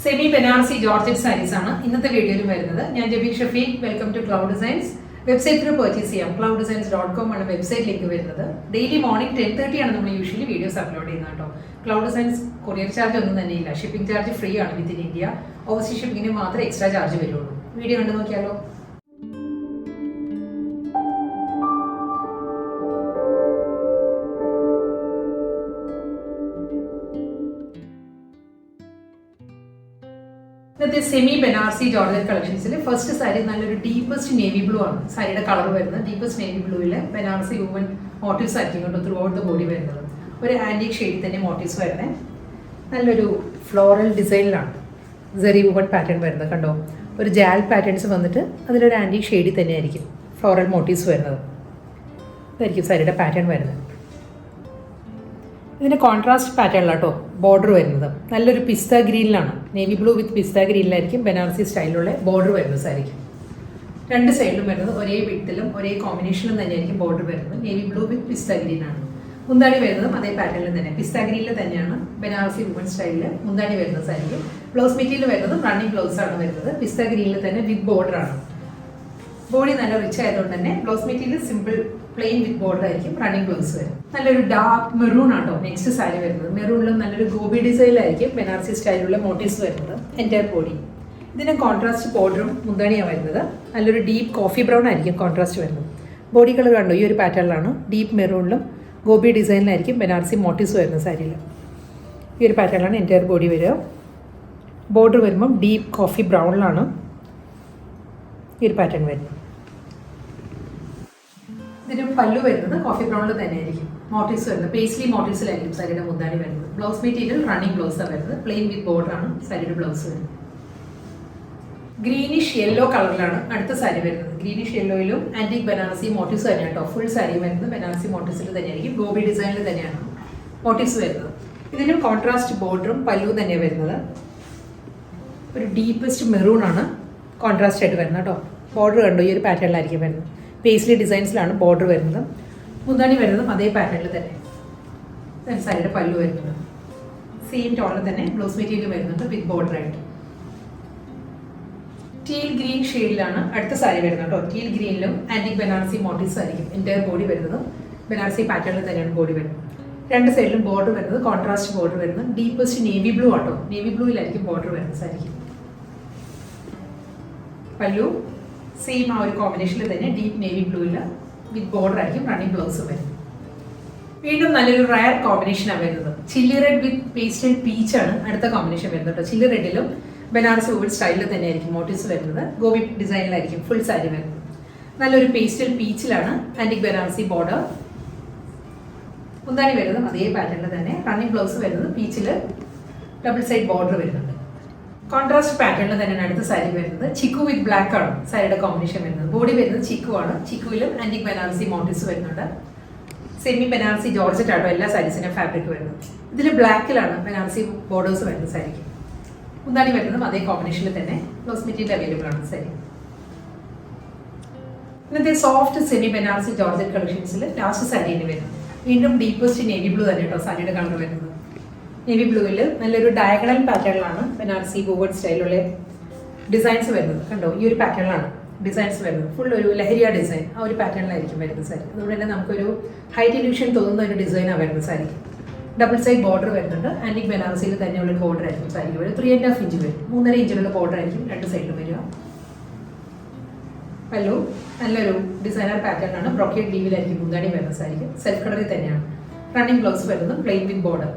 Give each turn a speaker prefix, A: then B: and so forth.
A: Semi Banarasi georgette saris ആണ് ഇന്നത്തെ വീഡിയോയിൽ വരുന്നത്. ഞാൻ Jabeer Shafeeq. Welcome to cloud designs. Website through purchase ചെയ്യാം. clouddesigns.com ആണ് വെബ്സൈറ്റ് ലിങ്ക് വരുന്നത്. ഡെയിലി മോർണിംഗ് 10:30 ആണ് നമ്മൾ യൂഷ്വലി വീഡിയോസ് അപ്ലോഡ് ചെയ്യുന്നത് കേട്ടോ. ക്ലൗഡ് ഡിസൈൻസ് കൊറിയർ ചാർജ് ഒന്നും തന്നെ ഇല്ല. ഷിപ്പിംഗ് ചാർജ് ഫ്രീ ആണ് വിത്തിൻ ഇന്ത്യ. ഓവർസീസ് ഷിപ്പിങ്ങിന് മാത്രമേ എക്സ്ട്രാ ചാർജ് വരുള്ളൂ. വീഡിയോ കണ്ടു നോക്കിയാലോ. ഇന്നത്തെ സെമി ബനാറസി ജോർജറ്റ് കളക്ഷൻസിൽ ഫസ്റ്റ് സാരി നല്ലൊരു ഡീപ്പസ്റ്റ് നേവി ബ്ലൂ ആണ്. സാരിയുടെ കളർ വരുന്നത് ഡീപ്പസ്റ്റ് നേവി ബ്ലൂവിൽ ബനാറസി വുമൻ മോട്ടീവ്സ് ആയിരിക്കും കേട്ടോ ത്രൂ ഔട്ട് ദ ബോഡി വരുന്നത്. ഒരു ആൻറ്റിക് ഷെയ്ഡിൽ തന്നെ മോട്ടീവ്സ് വരുന്നത്. നല്ലൊരു ഫ്ലോറൽ ഡിസൈനിലാണ് സെറി വുമൻ പാറ്റേൺ വരുന്നത്. കണ്ടോ, ഒരു ജാൽ പാറ്റേൺസ് വന്നിട്ട് അതിലൊരു ആൻറ്റിക് ഷെയ്ഡിൽ തന്നെ ആയിരിക്കും ഫ്ലോറൽ മോട്ടീവ്സ് വരുന്നത്. ഇതായിരിക്കും സാരിയുടെ പാറ്റേൺ വരുന്നത്. ഇതിൻ്റെ കോൺട്രാസ്റ്റ് പാറ്റേണിലാട്ടോ ബോർഡർ വരുന്നത്. നല്ലൊരു പിസ്ത ഗ്രീനിലാണ്, നേവി ബ്ലൂ വിത്ത് പിസ്ത ഗ്രീനിലായിരിക്കും ബനാറസി സ്റ്റൈലിലുള്ള ബോർഡർ വരുന്നത് സാരിക്ക്. രണ്ട് സൈഡിലും വരുന്നത് ഒരേ വിഡ്ത്തിലും ഒരേ കോമ്പിനേഷനിലും തന്നെയായിരിക്കും ബോർഡർ വരുന്നത്. നേവി ബ്ലൂ വിത്ത് പിസ്ത ഗ്രീനാണ്. മുന്താണി വരുന്നതും അതേ പാറ്റേണിൽ തന്നെ പിസ്ത ഗ്രീനിൽ തന്നെയാണ് ബനാറസി വുമൻ സ്റ്റൈലിൽ മുന്താണി വരുന്നത് സാരിക്ക്. ബ്ലൗസ് മെറ്റീരിയൽ വരുന്നത് റണ്ണിങ് ബ്ലൗസ് ആണ് വരുന്നത്. പിസ്ത ഗ്രീനിൽ തന്നെ വിത്ത് ബോർഡർ ആണ്. ബോഡി നല്ല റിച്ച് ആയതുകൊണ്ട് തന്നെ blouse material simple plain with border ആയിരിക്കും. റണ്ണിങ് ബ്ലൗസ് വരും. നല്ലൊരു ഡാർക്ക് മെറൂൺ ആട്ടോ നെക്സ്റ്റ് സാരി വരുന്നത്. മെറൂണിലും നല്ലൊരു ഗോബി ഡിസൈനിലായിരിക്കും ബനാറസി സ്റ്റൈലിലുള്ള മോട്ടീവ്സ് വരുന്നത് എൻ്റയർ ബോഡി. ഇതിന് കോൺട്രാസ്റ്റ് ബോർഡറും മുന്താണിയാണ് വരുന്നത്. നല്ലൊരു ഡീപ്പ് കോഫി ബ്രൗൺ ആയിരിക്കും കോൺട്രാസ്റ്റ് വരുന്നത്. ബോഡി കളർ കണ്ടോ, ഈ ഒരു പാറ്റേണിലാണ് ഡീപ്പ് മെറൂണിലും ഗോബി ഡിസൈനിലായിരിക്കും ബനാറസി മോട്ടീവ്സ് വരുന്നത് സാരിയിൽ. ഈ ഒരു പാറ്റേണിലാണ് എൻ്റയർ ബോഡി വരിക. ബോർഡർ വരുമ്പം ഡീപ്പ് കോഫി ബ്രൗണിലാണ് ഈ ഒരു പാറ്റേൺ വരുന്നത്. ഇതിന് പല്ലു വരുന്നത് കോഫി ബ്രൗണിൽ തന്നെയായിരിക്കും. മോട്ടീവ്സ് വരുന്നത് പേസ്ലി മോട്ടീവ്സിലായിരിക്കും സാരിയുടെ മുന്താണി വരുന്നത്. ബ്ലൗസ് മെറ്റീരിയൽ റണ്ണിങ് ബ്ലൗസാണ് വരുന്നത്. പ്ലെയിൻ വിത്ത് ബോർഡറാണ് സാരിയുടെ ബ്ലൗസ് വരുന്നത്. ഗ്രീനിഷ് യെല്ലോ കളറിലാണ് അടുത്ത സാരി വരുന്നത്. ഗ്രീനിഷ് യെല്ലോയിലും ആൻറ്റിക് ബനാറസി മോട്ടീവ്സ് തന്നെയാണ് കേട്ടോ. ഫുൾ സാരി വരുന്നത് ബനാറസി മോട്ടീവ്സിൽ തന്നെയായിരിക്കും. ഗോബി ഡിസൈനിൽ തന്നെയാണ് മോട്ടീവ്സ് വരുന്നത്. ഇതിനും കോൺട്രാസ്റ്റ് ബോർഡറും പല്ലു തന്നെയാണ് വരുന്നത്. ഒരു ഡീപ്പസ്റ്റ് മെറൂൺ ആണ് കോൺട്രാസ്റ്റ് ആയിട്ട് വരുന്നത് കേട്ടോ. ബോർഡർ കണ്ടോ, ഈ ഒരു പാറ്റേണിലായിരിക്കും വരുന്നത്. പേസ്ലി ഡിസൈൻസിലാണ് ബോർഡർ വരുന്നത്. മുന്താണി വരുന്നതും അതേ പാറ്റേണിൽ തന്നെ സാരിയുടെ പല്ലു വരുന്നത്. സെയിം ടോണിൽ തന്നെ ബ്ലൗസ് മെറ്റീരിയൽ വരുന്നുണ്ട് വിത്ത് ബോർഡർ ആയിട്ട്. ടീൽ ഗ്രീൻ ഷെയ്ഡിലാണ് അടുത്ത സാരി വരുന്നത് കേട്ടോ. ടീൽ ഗ്രീനിലും ആൻറ്റിക് ബനാറസി മോട്ടീവ്സ് ആയിരിക്കും എൻ്റയർ ബോഡി വരുന്നത്. ബനാറസി പാറ്റേണിൽ തന്നെയാണ് ബോഡി വരുന്നത്. രണ്ട് സൈഡിലും ബോർഡർ വരുന്നത് കോൺട്രാസ്റ്റ് ബോർഡർ വരുന്നത്. ഡീപ്പസ്റ്റ് നേവി ബ്ലൂ ആട്ടോ. നേവി ബ്ലൂയിലായിരിക്കും ബോർഡർ വരുന്നത് സാരിക്ക്. പല്ലു സെയിം ആ ഒരു കോമ്പിനേഷനിൽ തന്നെ ഡീപ്പ് നേവി ബ്ലൂവിൽ വിത്ത് ബോർഡർ ആയിരിക്കും റണ്ണിങ് ബ്ലൗസ് വരുന്നത്. വീണ്ടും നല്ലൊരു റയർ കോമ്പിനേഷനാണ് വരുന്നത്. Chilli read with pastel peach ആണ് അടുത്ത കോമ്പിനേഷൻ വരുന്നത് കേട്ടോ. ചില്ലി റെഡിലും ബനാറസി വുമൻ സ്റ്റൈലിൽ തന്നെയായിരിക്കും മോട്ടീവ്സ് വരുന്നത്. ഗോബി ഡിസൈനിലായിരിക്കും ഫുൾ സാരി വരുന്നത്. നല്ലൊരു പേസ്റ്റൽ പീച്ചിലാണ് ആൻറ്റിക് ബനാറസി ബോർഡർ. മുന്താണി വരുന്നത് അതേ പാറ്റേണിൽ തന്നെ. റണ്ണിങ് ബ്ലൗസ് വരുന്നത് പീച്ചിൽ ഡബിൾ സൈഡ് ബോർഡർ വരുന്നുണ്ട്. കോൺട്രാസ്റ്റ് പാറ്റേണിൽ തന്നെയാണ് അടുത്ത സാരി വരുന്നത്. ചിക്കു വിത്ത് ബ്ലാക്ക് ആണ് സാരിയുടെ കോമ്പിനേഷൻ വരുന്നത്. ബോഡി വരുന്നത് ചിക്കു ആണ്. ചിക്കുവിലും ആൻറ്റിക് ബനാറസി മോട്ടീവ്സ് വരുന്നുണ്ട്. സെമി ബനാറസി ജോർജറ്റ് ആട്ടോ എല്ലാ സാരീസിനും ഫാബ്രിക് വരുന്നത്. ഇതിൽ ബ്ലാക്കിലാണ് ബനാറസി ബോർഡേഴ്സ് വരുന്നത് സാരിക്ക്. മുന്താണി വരുന്നതും അതേ കോമ്പിനേഷനിൽ തന്നെ. ബ്ലൗസ് മെറ്റീരിയൽ അവൈലബിൾ ആണ് സാരി. ഇന്നത്തെ സോഫ്റ്റ് സെമി ബനാറസി ജോർജറ്റ് കളക്ഷൻസിൽ ലാസ്റ്റ് സാരിയിൽ വരുന്നത് വീണ്ടും ഡീപ്പസ്റ്റ് നേവി ബ്ലൂ തന്നെ കേട്ടോ സാരിയുടെ കളർ വരുന്നത്. നേവി ബ്ലൂവിൽ നല്ലൊരു ഡയഗണൽ പാറ്റേണിലാണ് ബനാറസി വുമൻ സ്റ്റൈലുള്ള ഡിസൈൻസ് വരുന്നത്. കണ്ടോ, ഈ ഒരു പാറ്റേണിലാണ് ഡിസൈൻസ് വരുന്നത്. ഫുൾ ഒരു ലഹരിയ ഡിസൈൻ ആ ഒരു പാറ്റേണിലായിരിക്കും വരുന്നത് സാരി. അതുകൊണ്ട് തന്നെ നമുക്കൊരു ഹൈറ്റ് ഇല്യൂഷൻ തോന്നുന്ന ഒരു ഡിസൈനാണ് വരുന്നത് സാരിക്ക്. ഡബിൾ സൈഡ് ബോർഡർ വരുന്നുണ്ട്. ആൻറ്റിക് ബനാറസിയിൽ തന്നെയുള്ള ബോർഡർ ആയിരിക്കും സാരിക്ക് വരും. 3.5 ഇഞ്ച് വരും. 3.5 ഇഞ്ചിലുള്ള ബോർഡർ ആയിരിക്കും രണ്ട് സൈഡിലും വരിക. പല്ലു നല്ലൊരു ഡിസൈനർ പാറ്റേണാണ്. ബ്രോക്കേഡ് ലീവിലായിരിക്കും മുന്താണി വരുന്നത് സാരിക്ക്. സെൽഫ് കളറിൽ തന്നെയാണ്. റണ്ണിങ് ബ്ലൗസ് വരുന്നത് പ്ലെയിൻ വിത്ത് ബോർഡർ.